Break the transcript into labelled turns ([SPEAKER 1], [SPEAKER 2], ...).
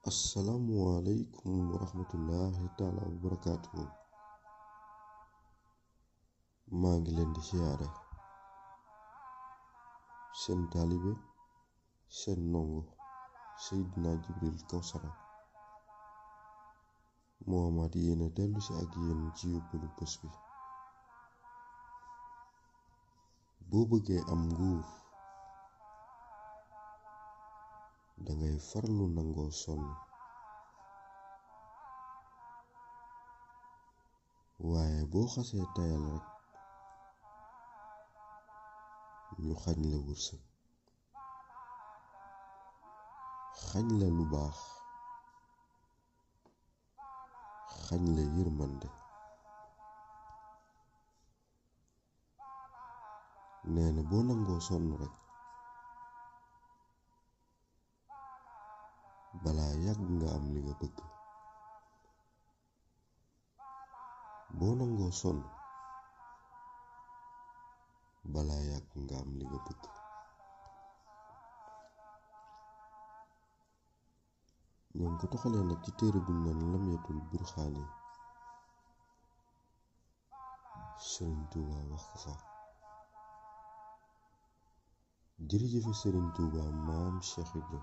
[SPEAKER 1] Assalamualaikum warahmatullahi taala wabarakatuh. maa ngi leen di siyaare seen taalibe seen ndongo Seydina Jibril Kawsara moo amaat yéene dellu si ak yéen ci yóbbalu bés bi. boo bëggee am nguur dangay farlu nangoo sonn, waaye boo xasee tayal rekk ñu xañ la wërsëg, xañ la lu baax, xañ la yërmande. nee na boo nangoo sonn rekk balaa yàgg nga am li nga bëgg. boo nangoo sonn balaa yàgg nga am li nga bëgg. ñoo ngi ko toxalee nag ci téere bu ñu naan Lamyatul Burxaani. Sëriñ Tuuba wax ko fa. jërëjëfe Sëriñ Tuuba maam Cheikh Ibra.